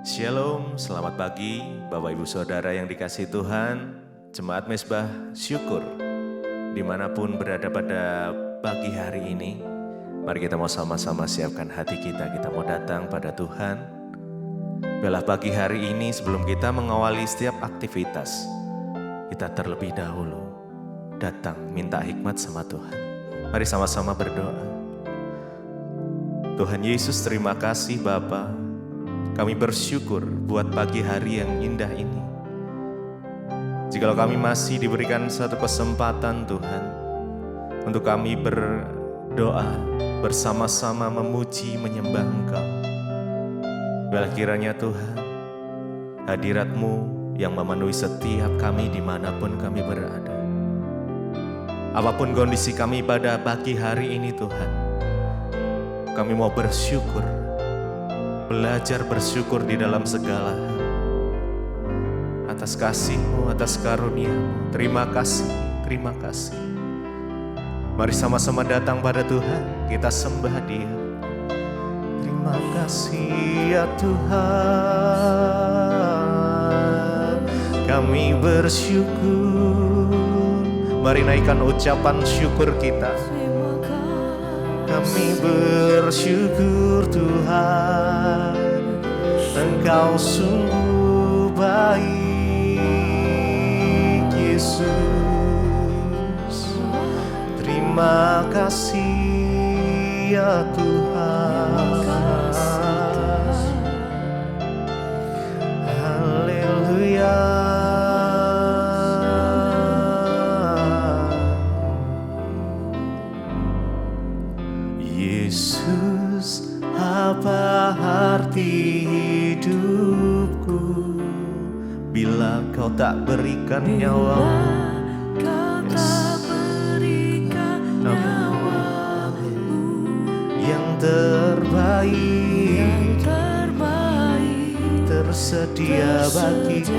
Shalom, selamat pagi Bapak Ibu Saudara yang dikasihi Tuhan, Jemaat Mezbah Syukur. Dimanapun berada pada pagi hari ini, mari kita mau sama-sama siapkan hati kita mau datang pada Tuhan. Biarlah pagi hari ini sebelum kita mengawali setiap aktivitas, kita terlebih dahulu datang minta hikmat sama Tuhan. Mari sama-sama berdoa. Tuhan Yesus, terima kasih Bapa. Kami bersyukur buat pagi hari yang indah ini. Jikalau kami masih diberikan satu kesempatan Tuhan, untuk kami berdoa, bersama-sama memuji, menyembah Engkau. Biarlah kiranya Tuhan, hadirat-Mu yang memenuhi setiap kami dimanapun kami berada. Apapun kondisi kami pada pagi hari ini Tuhan, kami mau bersyukur, belajar bersyukur di dalam segala hal. Atas kasih-Mu, atas karunia-Mu, terima kasih, terima kasih. Mari sama-sama datang pada Tuhan, kita sembah Dia. Terima kasih ya Tuhan, kami bersyukur. Mari naikkan ucapan syukur kita. Kami bersyukur Tuhan, Engkau sungguh baik Yesus. Terima kasih ya Tuhan. Haleluya. Yesus, apa arti hidupku bila Kau tak berikan nyawamu? Yang terbaik tersedia bagiku.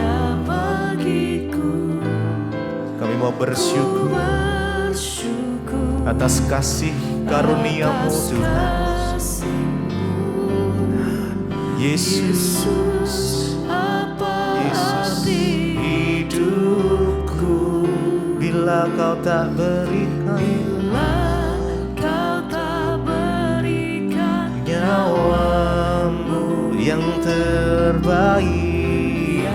Kami mau bersyukur atas kasih karunia-Mu Tuhan. Yesus, Yesus, hidupku bila Kau tak berikan nyawa-Mu yang terbaik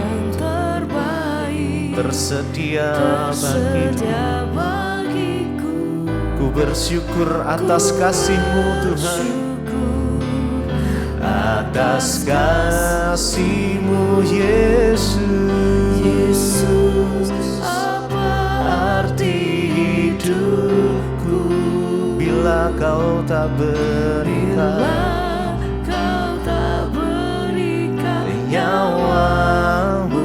tersedia bagiku. Ku bersyukur atas kasih-Mu Tuhan, atas kasih-Mu Yesus. Apa arti hidupku bila Kau tak berikan nyawa-Mu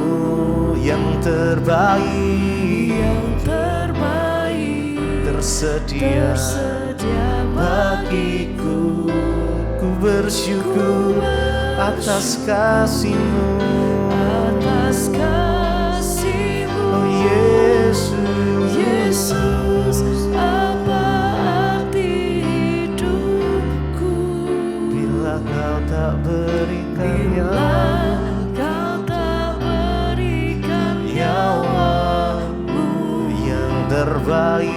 yang terbaik tersedia bagiku. Ku bersyukur atas kasih-Mu, oh Yesus. Apa arti hidupku Bila Kau tak berikan nyawa-Mu yang terbaik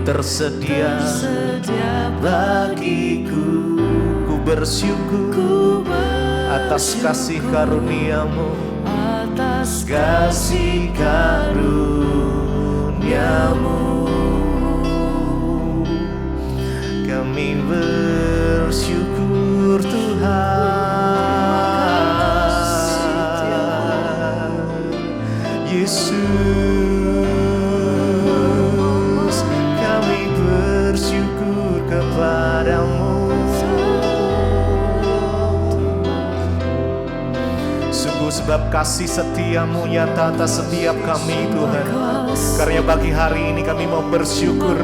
tersedia bagiku. Ku bersyukur atas kasih karunia-Mu, atas kasih karunia-Mu. Kami bersyukur Tuhan. Yesus, kepadamu. Sungguh sebab kasih setia-Mu nyata atas setiap kami Tuhan. Karena pagi hari ini kami mau bersyukur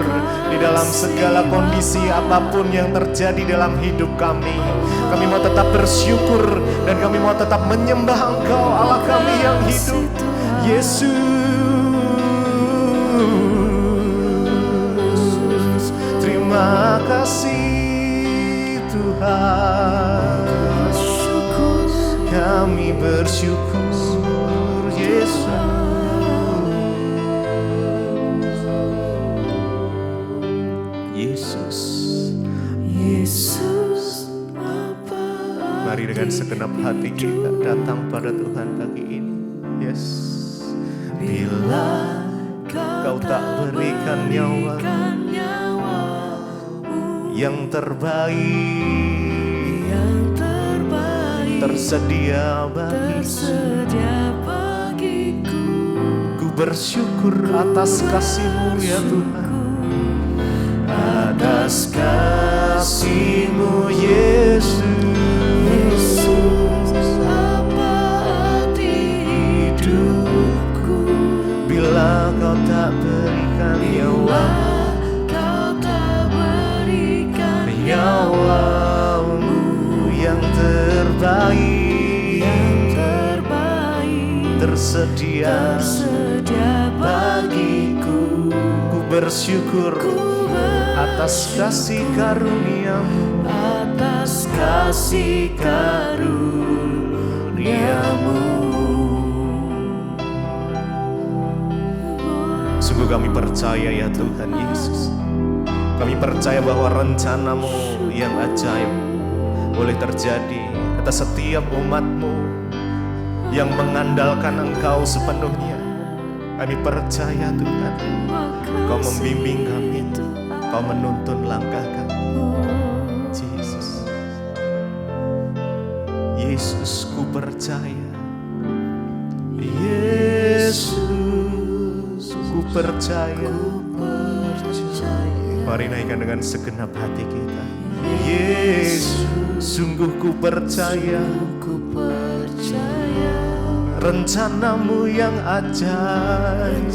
di dalam segala kondisi apapun yang terjadi dalam hidup kami. Kami mau tetap bersyukur dan kami mau tetap menyembah Engkau Allah kami yang hidup. Yesus, terima kasih Tuhan. bersyukur Yesus. Yesus, Yesus, apa mari dengan segenap hati kita datang pada Tuhan pagi ini. Yes. Bila kau tak berikan nyawa yang terbaik, tersedia bagiku. Ku bersyukur atas kasih-Mu ya Tuhan, atas kasih-Mu Yesus. Apa arti hidupku Bila kau tak berikan nyawa, nyawa-Mu yang terbaik, tersedia bagiku. Ku bersyukur atas kasih karunia-Mu, atas kasih karunia-Mu. Sungguh kami percaya ya Tuhan Yesus, kami percaya bahwa rencana-Mu yang ajaib boleh terjadi atas setiap umat-Mu yang mengandalkan Engkau sepenuhnya. Kami percaya Tuhan, Kau membimbing kami, Kau menuntun langkah kami. Yesus, Yesus, ku percaya. Yesus, ku percaya. Mari naikkan dengan segenap hati kita. Yesus, sungguh ku percaya. Rencana-Mu yang ajaib,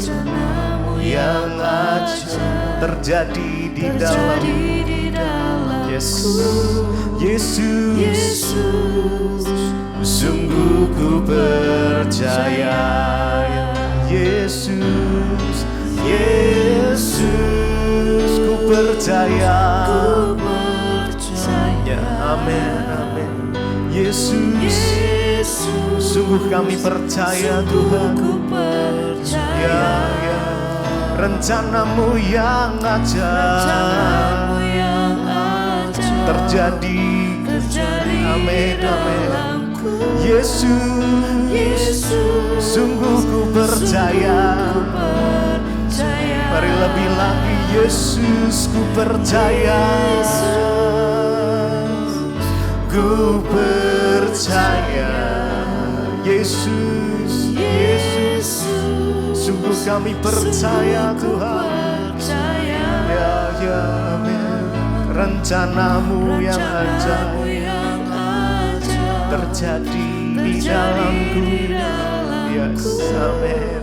yang ajaib terjadi di dalam. Yesus, sungguh ku percaya. Yesus, Yesus, ku percaya. Ya, amin, amin. Yesus, sungguh kami percaya Tuhan. Ya, ya. Rencana-Mu yang ajaib terjadi. Amin, amin. Yesus, sungguh ku percaya. Mari lebih lagi. Yesus, ku percaya. Ku percaya. Yesus, Yesus, sungguh kami percaya Tuhan. Ya, ya, amin. Rencana-Mu yang ajaib terjadi di dalamku. Yes, amin.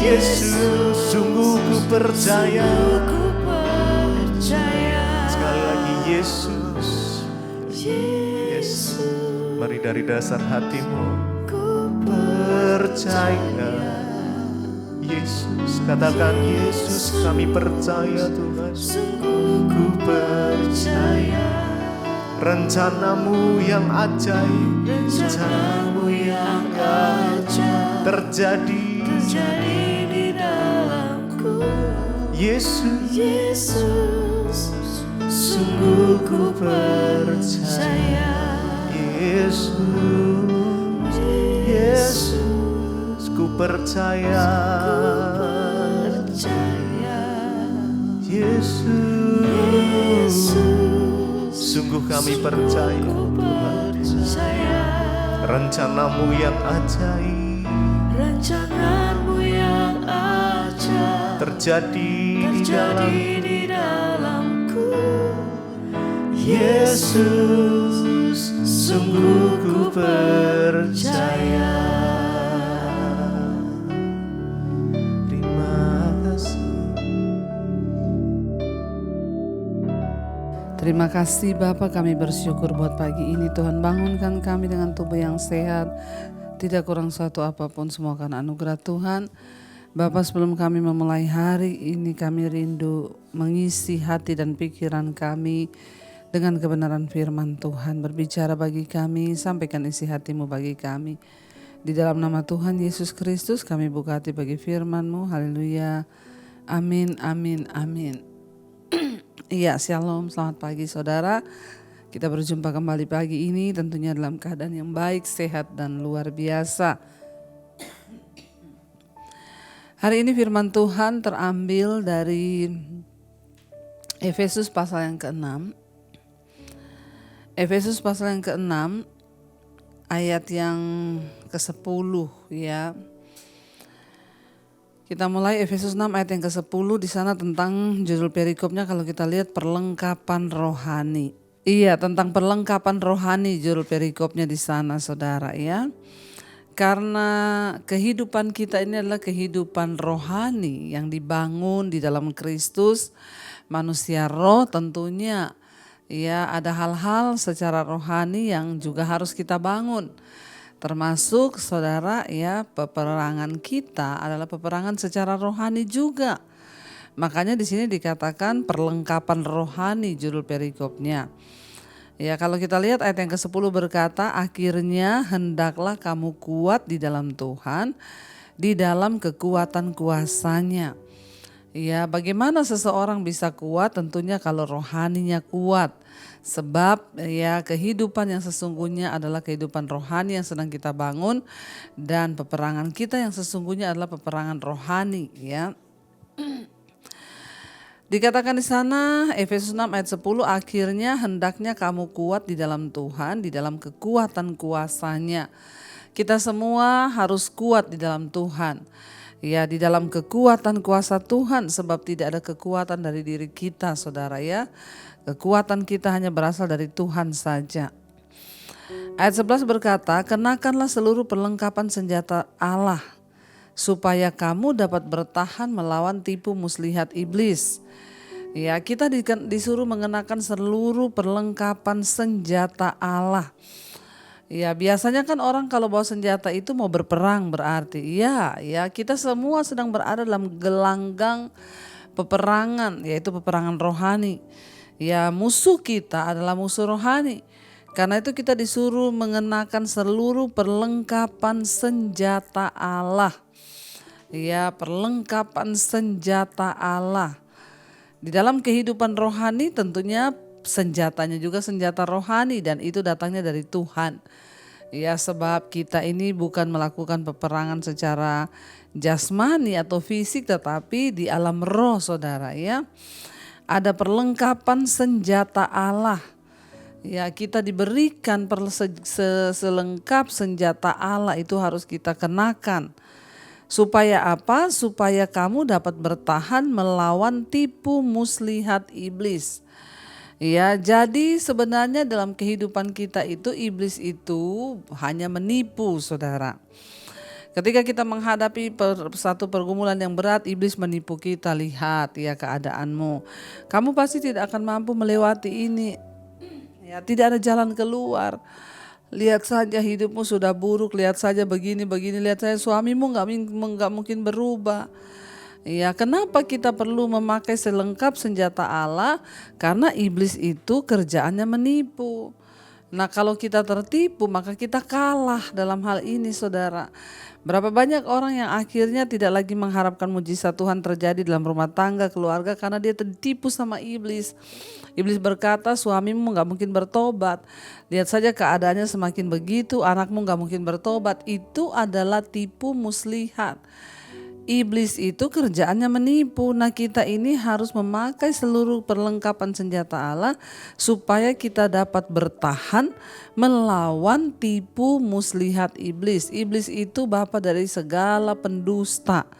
Yesus, sungguh ku percaya. Sekali lagi Yesus, Yesus. Mari dari dasar hatimu percaya. Yesus, katakan Yesus, kami percaya Tuhan. Ku percaya. Rencana-Mu yang ajaib, rencana-Mu yang ajaib terjadi di dalamku. Yesus, sungguh ku percaya. Yesus, Yesus, ku percaya. Yesus, sungguh kami percaya Tuhan. Rencana-Mu yang ajaib, rencana-Mu yang ajaib terjadi di dalamku. Yesus, sungguh ku percaya. Terima kasih Bapa, kami bersyukur buat pagi ini. Tuhan bangunkan kami dengan tubuh yang sehat, tidak kurang suatu apapun, semua karena anugerah Tuhan. Bapa, sebelum kami memulai hari ini, kami rindu mengisi hati dan pikiran kami dengan kebenaran firman Tuhan. Berbicara bagi kami, sampaikan isi hati-Mu bagi kami. Di dalam nama Tuhan Yesus Kristus kami buka hati bagi firman-Mu. Haleluya. Amin, amin, amin. Iya, shalom, selamat pagi saudara. Kita berjumpa kembali pagi ini tentunya dalam keadaan yang baik, sehat, dan luar biasa. Hari ini firman Tuhan terambil dari Efesus pasal yang ke-6. Efesus pasal yang ke-6 ayat yang ke-10 ya. Kita mulai Efesus 6 ayat yang ke-10. Di sana tentang judul perikopnya kalau kita lihat perlengkapan rohani. Iya, tentang perlengkapan rohani judul perikopnya di sana saudara ya. Karena kehidupan kita ini adalah kehidupan rohani yang dibangun di dalam Kristus. Manusia roh tentunya ya ada hal-hal secara rohani yang juga harus kita bangun. Termasuk saudara ya, peperangan kita adalah peperangan secara rohani juga. Makanya di sini dikatakan perlengkapan rohani judul perikopnya. Ya, kalau kita lihat ayat yang ke-10 berkata, akhirnya hendaklah kamu kuat di dalam Tuhan, di dalam kekuatan kuasa-Nya. Ya, bagaimana seseorang bisa kuat? Tentunya kalau rohaninya kuat. Sebab ya kehidupan yang sesungguhnya adalah kehidupan rohani yang sedang kita bangun, dan peperangan kita yang sesungguhnya adalah peperangan rohani ya. Dikatakan di sana Efesus 6 ayat 10, akhirnya hendaknya kamu kuat di dalam Tuhan, di dalam kekuatan kuasa-Nya. Kita semua harus kuat di dalam Tuhan. Ya, di dalam kekuatan kuasa Tuhan, sebab tidak ada kekuatan dari diri kita saudara ya. Kekuatan kita hanya berasal dari Tuhan saja. Ayat 11 berkata, kenakanlah seluruh perlengkapan senjata Allah, supaya kamu dapat bertahan melawan tipu muslihat iblis. Ya, kita disuruh mengenakan seluruh perlengkapan senjata Allah. Ya, biasanya kan orang kalau bawa senjata itu mau berperang berarti. Ya, kita semua sedang berada dalam gelanggang peperangan, yaitu peperangan rohani. Ya, musuh kita adalah musuh rohani. Karena itu kita disuruh mengenakan seluruh perlengkapan senjata Allah. Ya, perlengkapan senjata Allah. Di dalam kehidupan rohani tentunya senjatanya juga senjata rohani, dan itu datangnya dari Tuhan. Ya, sebab kita ini bukan melakukan peperangan secara jasmani atau fisik, tetapi di alam roh saudara ya. Ada perlengkapan senjata Allah. Ya, kita diberikan selengkap senjata Allah itu harus kita kenakan. Supaya apa? Supaya kamu dapat bertahan melawan tipu muslihat iblis. Ya, jadi sebenarnya dalam kehidupan kita itu iblis itu hanya menipu saudara. Ketika kita menghadapi satu pergumulan yang berat, iblis menipu kita. Lihat ya keadaanmu, kamu pasti tidak akan mampu melewati ini. Ya, tidak ada jalan keluar. Lihat saja hidupmu sudah buruk, lihat saja begini, lihat saja suamimu nggak mungkin berubah. Ya, kenapa kita perlu memakai selengkap senjata Allah? Karena iblis itu kerjaannya menipu. Nah, kalau kita tertipu maka kita kalah dalam hal ini saudara. Berapa banyak orang yang akhirnya tidak lagi mengharapkan mujizat Tuhan terjadi dalam rumah tangga, keluarga, karena dia tertipu sama iblis. Iblis berkata suamimu gak mungkin bertobat. Lihat saja keadaannya semakin begitu, anakmu gak mungkin bertobat. Itu adalah tipu muslihat. Iblis itu kerjaannya menipu. Nah, kita ini harus memakai seluruh perlengkapan senjata Allah supaya kita dapat bertahan melawan tipu muslihat iblis. Iblis itu bapa dari segala pendusta.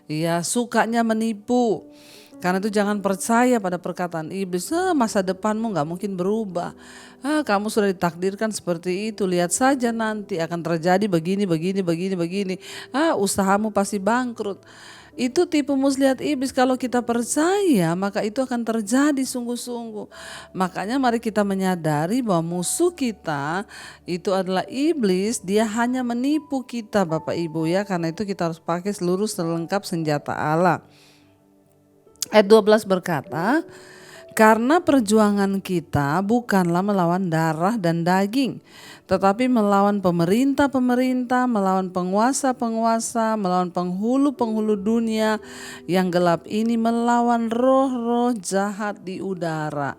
Ya, sukanya menipu. Karena itu jangan percaya pada perkataan iblis, masa depanmu gak mungkin berubah. Kamu sudah ditakdirkan seperti itu, lihat saja nanti akan terjadi begini. Usahamu pasti bangkrut. Itu tipu muslihat iblis. Kalau kita percaya maka itu akan terjadi sungguh-sungguh. Makanya mari kita menyadari bahwa musuh kita itu adalah iblis. Dia hanya menipu kita Bapak Ibu ya. Karena itu kita harus pakai seluruh selengkap senjata Allah. Ayat 12 berkata, Karena perjuangan kita bukanlah melawan darah dan daging, tetapi melawan pemerintah-pemerintah, melawan penguasa-penguasa, melawan penghulu-penghulu dunia yang gelap ini, melawan roh-roh jahat di udara.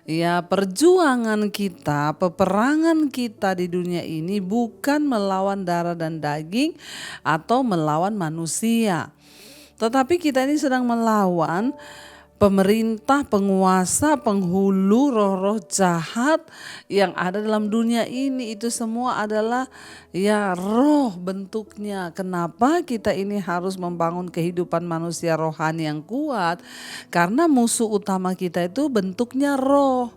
Ya, perjuangan kita, peperangan kita di dunia ini bukan melawan darah dan daging atau melawan manusia. Tetapi kita ini sedang melawan pemerintah, penguasa, penghulu, roh-roh jahat yang ada dalam dunia ini. Itu semua adalah ya roh bentuknya. Kenapa kita ini harus membangun kehidupan manusia rohani yang kuat? Karena musuh utama kita itu bentuknya roh.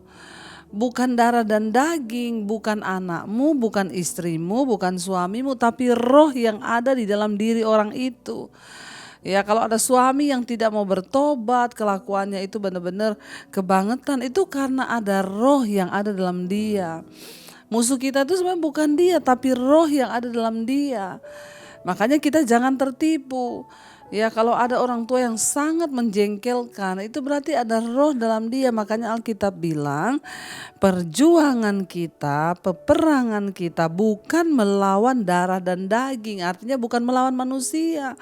Bukan darah dan daging, bukan anakmu, bukan istrimu, bukan suamimu, tapi roh yang ada di dalam diri orang itu. Ya, kalau ada suami yang tidak mau bertobat, kelakuannya itu benar-benar kebangetan, itu karena ada roh yang ada dalam dia. Musuh kita itu sebenarnya bukan dia, tapi roh yang ada dalam dia. Makanya kita jangan tertipu. Ya, kalau ada orang tua yang sangat menjengkelkan, itu berarti ada roh dalam dia. Makanya Alkitab bilang, perjuangan kita, peperangan kita bukan melawan darah dan daging. Artinya bukan melawan manusia,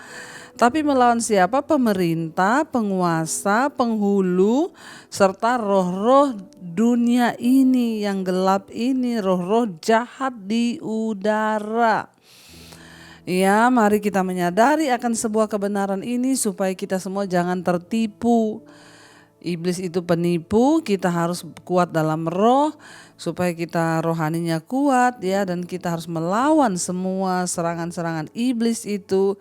tapi melawan siapa? Pemerintah, penguasa, penghulu, serta roh-roh dunia ini yang gelap ini, roh-roh jahat di udara. Ya, mari kita menyadari akan sebuah kebenaran ini supaya kita semua jangan tertipu. Iblis itu penipu, kita harus kuat dalam roh supaya kita rohaninya kuat ya, dan kita harus melawan semua serangan-serangan iblis itu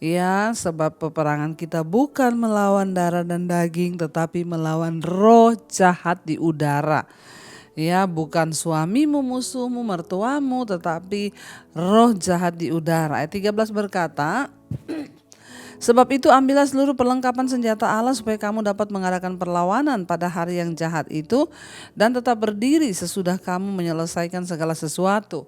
ya, sebab peperangan kita bukan melawan darah dan daging tetapi melawan roh jahat di udara. Ya, bukan suamimu, musuhmu, mertuamu, tetapi roh jahat di udara. Ayat 13 berkata, sebab itu ambillah seluruh perlengkapan senjata Allah supaya kamu dapat mengadakan perlawanan pada hari yang jahat itu dan tetap berdiri sesudah kamu menyelesaikan segala sesuatu.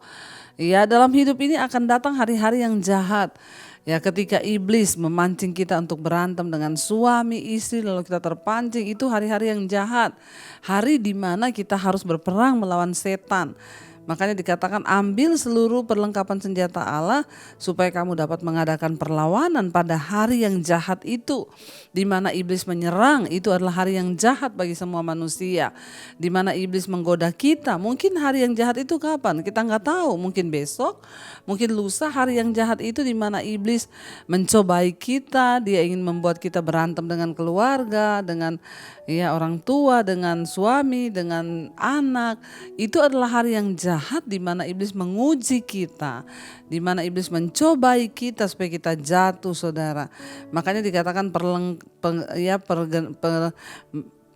Ya, dalam hidup ini akan datang hari-hari yang jahat. Ya, ketika iblis memancing kita untuk berantem dengan suami, istri, lalu kita terpancing, itu hari-hari yang jahat. Hari di mana kita harus berperang melawan setan. Makanya dikatakan ambil seluruh perlengkapan senjata Allah supaya kamu dapat mengadakan perlawanan pada hari yang jahat itu. Di mana iblis menyerang, itu adalah hari yang jahat bagi semua manusia. Di mana iblis menggoda kita, mungkin hari yang jahat itu kapan? Kita nggak tahu, mungkin besok, mungkin lusa. Hari yang jahat itu di mana iblis mencobai kita, dia ingin membuat kita berantem dengan keluarga, dengan ya orang tua, dengan suami, dengan anak. Itu adalah hari yang jahat di mana iblis menguji kita, di mana iblis mencobai kita supaya kita jatuh, saudara. Makanya dikatakan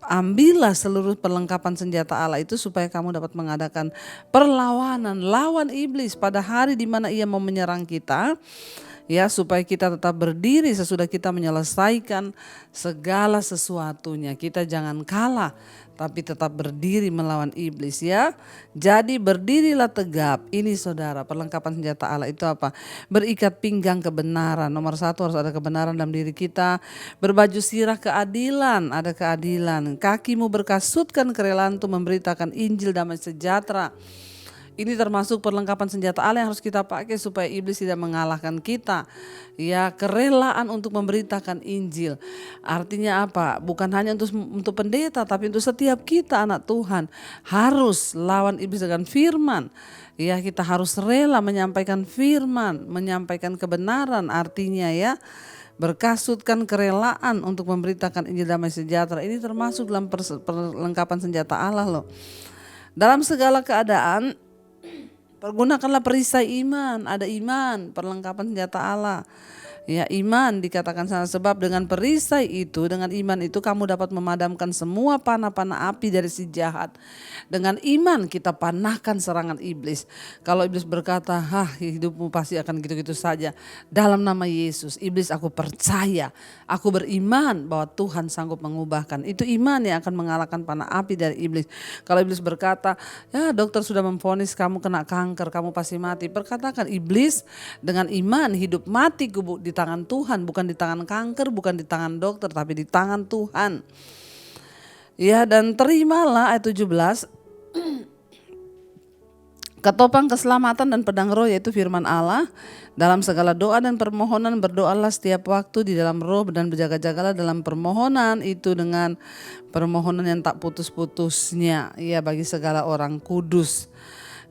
ambillah seluruh perlengkapan senjata Allah itu supaya kamu dapat mengadakan perlawanan, lawan iblis pada hari di mana ia mau menyerang kita. Ya, supaya kita tetap berdiri sesudah kita menyelesaikan segala sesuatunya. Kita jangan kalah, tapi tetap berdiri melawan iblis ya. Jadi berdirilah tegap. Ini saudara, perlengkapan senjata Allah itu apa? Berikat pinggang kebenaran. Nomor 1 harus ada kebenaran dalam diri kita. Berbaju sirah keadilan, ada keadilan. Kakimu berkasutkan kerelaan untuk memberitakan Injil damai sejahtera. Ini termasuk perlengkapan senjata Allah yang harus kita pakai supaya iblis tidak mengalahkan kita. Ya, kerelaan untuk memberitakan Injil. Artinya apa? Bukan hanya untuk pendeta, tapi untuk setiap kita anak Tuhan. Harus lawan iblis dengan firman. Ya, kita harus rela menyampaikan firman, menyampaikan kebenaran artinya ya. Berkasutkan kerelaan untuk memberitakan Injil damai sejahtera. Ini termasuk dalam perlengkapan senjata Allah loh. Dalam segala keadaan, pergunakanlah perisai iman, ada iman, perlengkapan senjata Allah. Ya, iman dikatakan sana, sebab dengan perisai itu, dengan iman itu kamu dapat memadamkan semua panah-panah api dari si jahat. Dengan iman kita panahkan serangan iblis. Kalau iblis berkata, hidupmu pasti akan gitu-gitu saja. Dalam nama Yesus, iblis aku percaya, aku beriman bahwa Tuhan sanggup mengubahkan. Itu iman yang akan mengalahkan panah api dari iblis. Kalau iblis berkata, ya dokter sudah memvonis kamu kena kanker, kamu pasti mati. Berkatakan iblis, dengan iman hidup mati di tangan Tuhan, bukan di tangan kanker, bukan di tangan dokter, tapi di tangan Tuhan. Ya, dan terimalah ayat 17 ketopang keselamatan dan pedang roh, yaitu firman Allah. Dalam segala doa dan permohonan berdoalah setiap waktu di dalam roh, dan berjaga-jagalah dalam permohonan itu dengan permohonan yang tak putus-putusnya, ya, bagi segala orang kudus.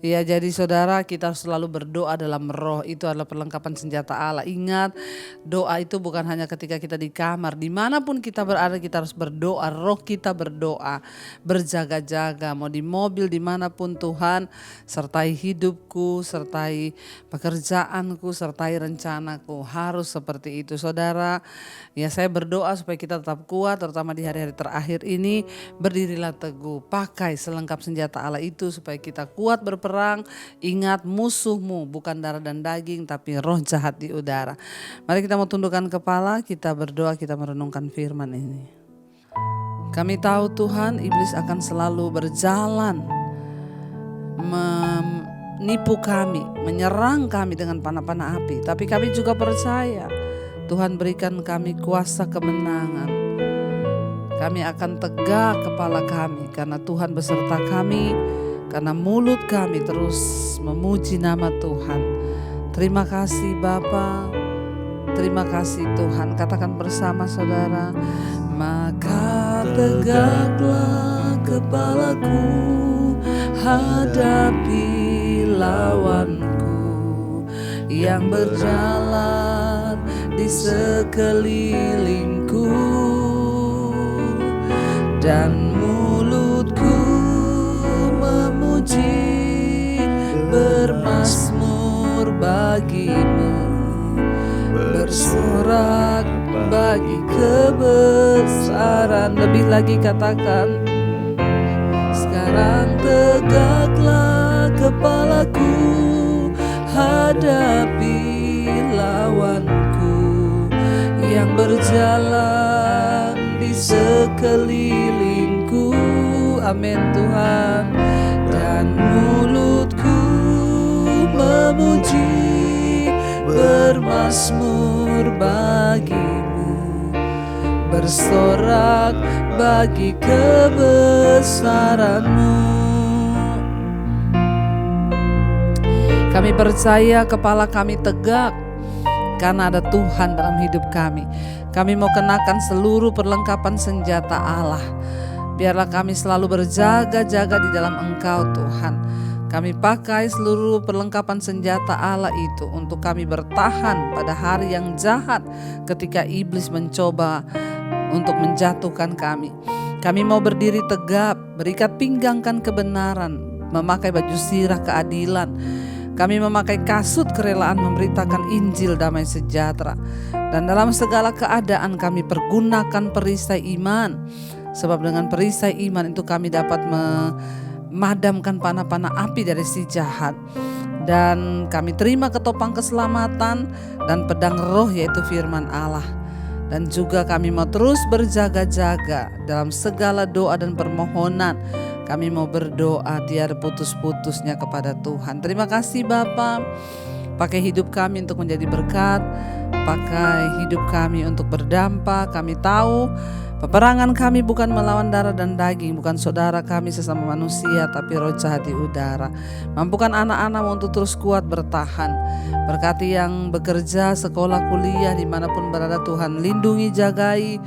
Ya, jadi saudara, kita harus selalu berdoa dalam roh. Itu adalah perlengkapan senjata Allah. Ingat, doa itu bukan hanya ketika kita di kamar. Dimanapun kita berada, kita harus berdoa. Roh kita berdoa, berjaga-jaga. Mau di mobil, dimanapun Tuhan, sertai hidupku, sertai pekerjaanku, sertai rencanaku. Harus seperti itu, saudara. Ya, saya berdoa supaya kita tetap kuat, terutama di hari-hari terakhir ini. Berdirilah teguh, pakai selengkap senjata Allah itu supaya kita kuat berperang. Ingat, musuhmu bukan darah dan daging, tapi roh jahat di udara. Mari kita mau tundukkan kepala, kita berdoa, kita merenungkan firman ini. Kami tahu Tuhan, iblis akan selalu berjalan menipu kami, menyerang kami dengan panah-panah api. Tapi kami juga percaya Tuhan berikan kami kuasa kemenangan. Kami akan tegak kepala kami karena Tuhan beserta kami, karena mulut kami terus memuji nama Tuhan. Terima kasih Bapa, terima kasih Tuhan. Katakan bersama saudara. Maka tegaklah kepalaku, hadapi lawanku yang berjalan di sekelilingku, dan mulutku memuji, bermazmur bagimu, bersorak bagi kebesaran. Lebih lagi katakan, sekarang tegaklah kepalaku, hadapi lawanku yang berjalan di sekelilingku. Amin Tuhan. Dan mulutku memuji, bermazmur bagimu, bersorak bagi kebesaranmu. Kami percaya kepala kami tegak karena ada Tuhan dalam hidup kami. Kami mau kenakan seluruh perlengkapan senjata Allah. Biarlah kami selalu berjaga-jaga di dalam Engkau Tuhan. Kami pakai seluruh perlengkapan senjata Allah itu untuk kami bertahan pada hari yang jahat ketika iblis mencoba untuk menjatuhkan kami. Kami mau berdiri tegap, berikat pinggangkan kebenaran, memakai baju sirah keadilan. Kami memakai kasut kerelaan memberitakan Injil damai sejahtera. Dan dalam segala keadaan kami pergunakan perisai iman. Sebab dengan perisai iman itu kami dapat memadamkan panah-panah api dari si jahat. Dan kami terima ketopang keselamatan dan pedang roh, yaitu firman Allah. Dan juga kami mau terus berjaga-jaga dalam segala doa dan permohonan. Kami mau berdoa tiada putus-putusnya kepada Tuhan. Terima kasih Bapa. Pakai hidup kami untuk menjadi berkat. Pakai hidup kami untuk berdampak. Kami tahu peperangan kami bukan melawan darah dan daging, bukan saudara kami sesama manusia, tapi roh jahat di udara. Mampukan anak-anak untuk terus kuat bertahan. Berkati yang bekerja, sekolah, kuliah, dimanapun berada Tuhan. Lindungi, jagai.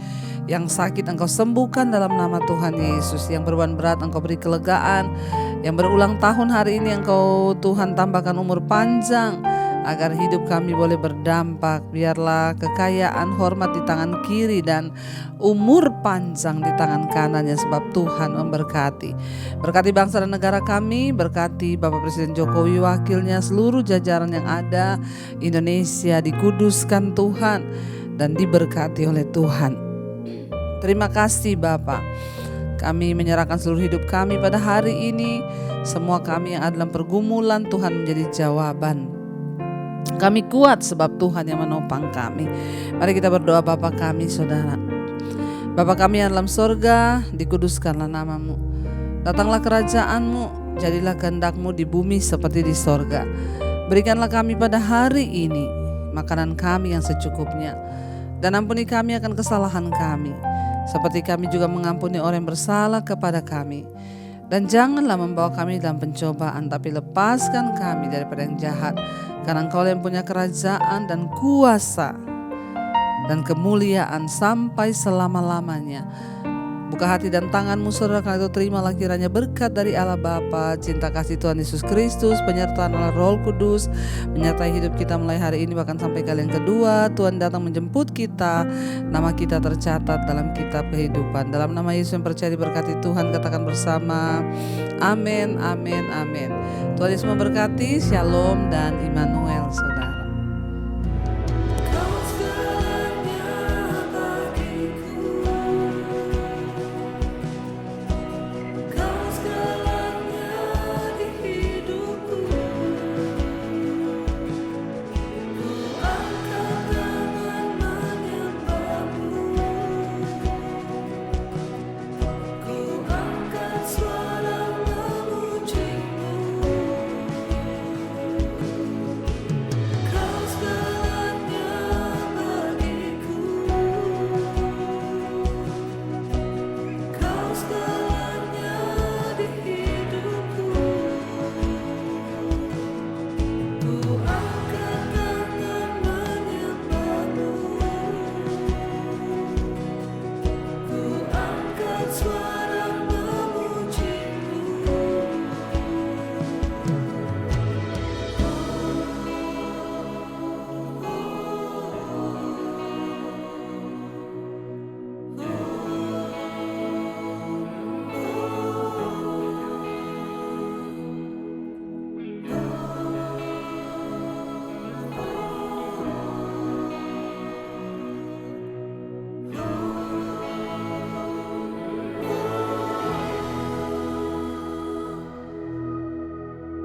Yang sakit Engkau sembuhkan dalam nama Tuhan Yesus. Yang beban berat Engkau beri kelegaan. Yang berulang tahun hari ini Engkau Tuhan tambahkan umur panjang, agar hidup kami boleh berdampak. Biarlah kekayaan, hormat di tangan kiri dan umur panjang di tangan kanannya, sebab Tuhan memberkati. Berkati bangsa dan negara kami, berkati Bapak Presiden Jokowi, wakilnya, seluruh jajaran yang ada. Indonesia dikuduskan Tuhan dan diberkati oleh Tuhan. Terima kasih Bapa. Kami menyerahkan seluruh hidup kami pada hari ini. Semua kami yang ada dalam pergumulan, Tuhan menjadi jawaban. Kami kuat sebab Tuhan yang menopang kami. Mari kita berdoa. Bapa kami, saudara. Bapa kami yang dalam sorga, dikuduskanlah namamu. Datanglah kerajaan-Mu, jadilah kehendak-Mu di bumi seperti di sorga. Berikanlah kami pada hari ini makanan kami yang secukupnya. Dan ampuni kami akan kesalahan kami, seperti kami juga mengampuni orang yang bersalah kepada kami. Dan janganlah membawa kami dalam pencobaan, tapi lepaskan kami daripada yang jahat. Karena Engkau yang punya kerajaan dan kuasa dan kemuliaan sampai selama-lamanya. Buka hati dan tanganmu saudara, karena itu terimalah kiranya berkat dari Allah Bapa, cinta kasih Tuhan Yesus Kristus, penyertaan Allah Roh Kudus menyertai hidup kita mulai hari ini bahkan sampai kali yang kedua Tuhan datang menjemput kita. Nama kita tercatat dalam kitab kehidupan. Dalam nama Yesus yang percaya diberkati Tuhan, katakan bersama, amin, amin, amin. Tuhan Yesus memberkati. Shalom dan Immanuel.